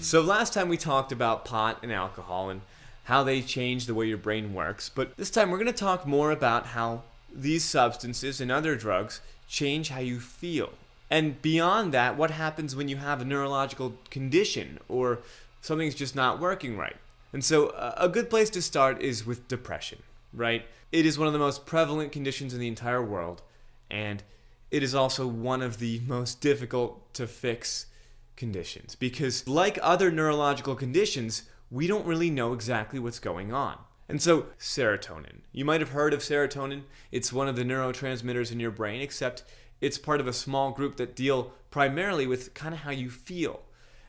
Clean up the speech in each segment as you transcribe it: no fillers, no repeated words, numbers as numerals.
So last time we talked about pot and alcohol and how they change the way your brain works, but this time we're going to talk more about how these substances and other drugs change how you feel. And beyond that, what happens when you have a neurological condition or something's just not working right. And so a good place to start is with depression, right? It is one of the most prevalent conditions in the entire world, and it is also one of the most difficult to fix conditions because, like other neurological conditions, we don't really know exactly what's going on. And so, serotonin. You might have heard of serotonin. It's one of the neurotransmitters in your brain, except it's part of a small group that deal primarily with kind of how you feel.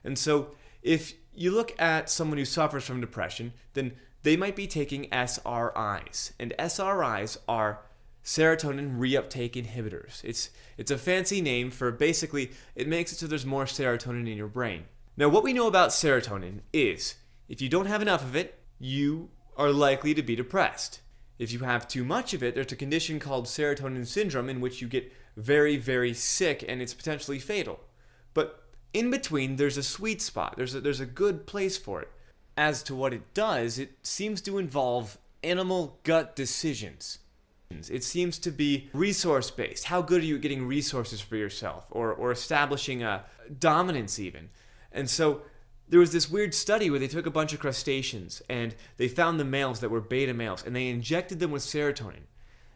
And so, if you look at someone who suffers from depression, then they might be taking SRIs. And SRIs are serotonin reuptake inhibitors. It's a fancy name for basically it makes it so there's more serotonin in your brain. Now, what we know about serotonin is if you don't have enough of it, you are likely to be depressed. If you have too much of it, there's a condition called serotonin syndrome in which you get very, very sick and it's potentially fatal. But in between, there's a sweet spot. There's a good place for it. As to what it does, it seems to involve animal gut decisions. It seems to be resource-based. How good are you at getting resources for yourself or establishing a dominance even? And so there was this weird study where they took a bunch of crustaceans and they found the males that were beta males and they injected them with serotonin.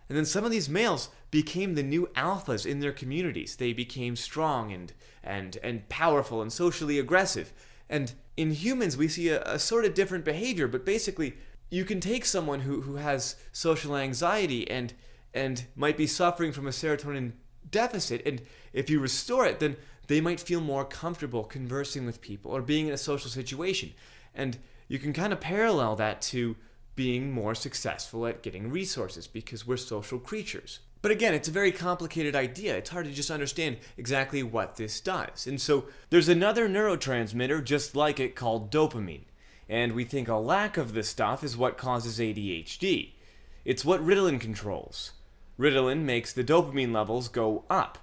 And then some of these males became the new alphas in their communities. They became strong and powerful and socially aggressive. And in humans, we see a sort of different behavior, but basically you can take someone who has social anxiety and might be suffering from a serotonin deficit, and if you restore it, then they might feel more comfortable conversing with people or being in a social situation. And you can kind of parallel that to being more successful at getting resources because we're social creatures. But again, it's a very complicated idea. It's hard to just understand exactly what this does. And so there's another neurotransmitter just like it called dopamine. And we think a lack of this stuff is what causes ADHD. It's what Ritalin controls. Ritalin makes the dopamine levels go up.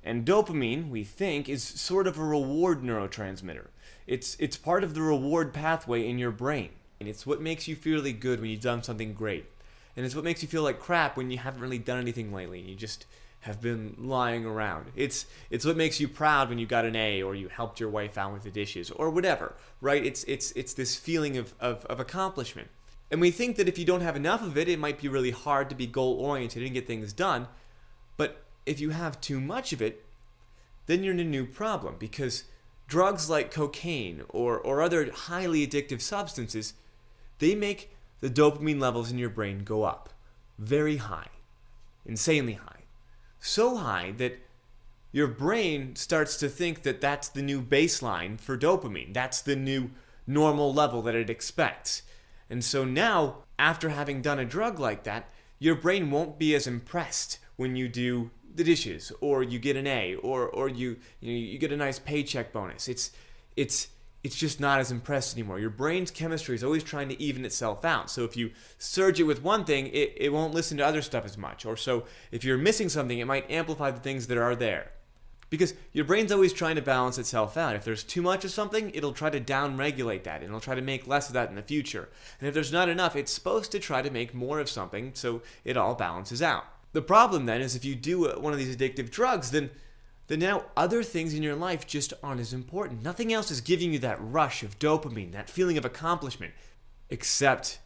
And dopamine, we think, is sort of a reward neurotransmitter. It's part of the reward pathway in your brain. And it's what makes you feel really good when you've done something great. And it's what makes you feel like crap when you haven't really done anything lately. You just have been lying around. It's what makes you proud when you got an A or you helped your wife out with the dishes or whatever, right? It's this feeling of accomplishment. And we think that if you don't have enough of it, it might be really hard to be goal-oriented and get things done. But if you have too much of it, then you're in a new problem because drugs like cocaine or other highly addictive substances, they make the dopamine levels in your brain go up very high, insanely high. So high that your brain starts to think that that's the new baseline for dopamine. That's the new normal level that it expects. And so now, after having done a drug like that, your brain won't be as impressed when you do the dishes or you get an A or you get a nice paycheck bonus. It's just not as impressed anymore. Your brain's chemistry is always trying to even itself out. So if you surge it with one thing, it won't listen to other stuff as much. Or so if you're missing something, it might amplify the things that are there. Because your brain's always trying to balance itself out. If there's too much of something, it'll try to down-regulate that, and it'll try to make less of that in the future. And if there's not enough, it's supposed to try to make more of something so it all balances out. The problem then is if you do one of these addictive drugs, then now other things in your life just aren't as important. Nothing else is giving you that rush of dopamine, that feeling of accomplishment, except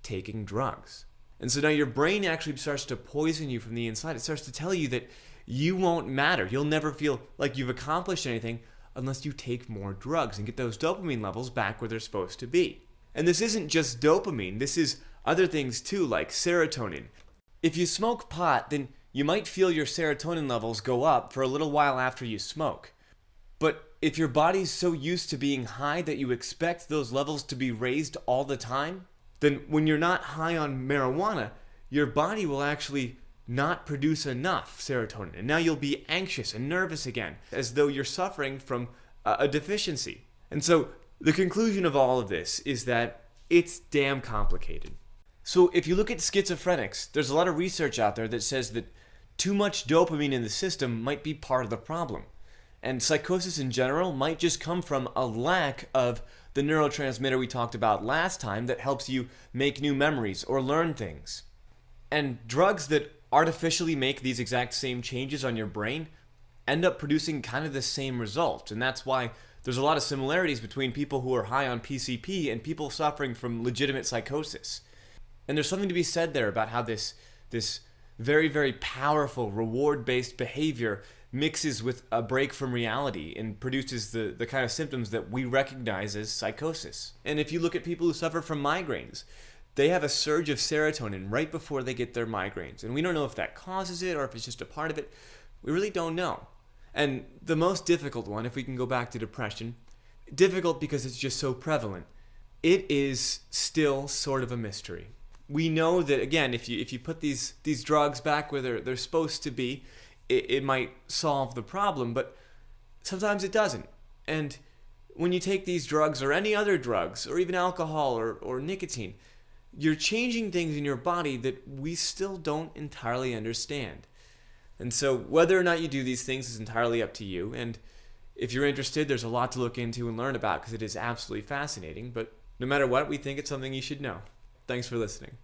taking drugs. And so now your brain actually starts to poison you from the inside. It starts to tell you that you won't matter. You'll never feel like you've accomplished anything unless you take more drugs and get those dopamine levels back where they're supposed to be. And this isn't just dopamine. This is other things too, like serotonin. If you smoke pot, then you might feel your serotonin levels go up for a little while after you smoke. But if your body's so used to being high that you expect those levels to be raised all the time, then when you're not high on marijuana, your body will actually not produce enough serotonin. And now you'll be anxious and nervous again, as though you're suffering from a deficiency. And so the conclusion of all of this is that it's damn complicated. So if you look at schizophrenics, there's a lot of research out there that says that too much dopamine in the system might be part of the problem. And psychosis in general might just come from a lack of the neurotransmitter we talked about last time that helps you make new memories or learn things. And drugs that artificially make these exact same changes on your brain end up producing kind of the same result. And that's why there's a lot of similarities between people who are high on PCP and people suffering from legitimate psychosis. And there's something to be said there about how this very, very powerful reward-based behavior mixes with a break from reality and produces the kind of symptoms that we recognize as psychosis. And if you look at people who suffer from migraines, they have a surge of serotonin right before they get their migraines. And we don't know if that causes it or if it's just a part of it. We really don't know. And the most difficult one, if we can go back to depression, difficult because it's just so prevalent, it is still sort of a mystery. We know that, again, if you put these drugs back where they're supposed to be, it might solve the problem, but sometimes it doesn't. And when you take these drugs or any other drugs, or even alcohol or nicotine, you're changing things in your body that we still don't entirely understand. And so whether or not you do these things is entirely up to you. And if you're interested, there's a lot to look into and learn about because it is absolutely fascinating. But no matter what, we think it's something you should know. Thanks for listening.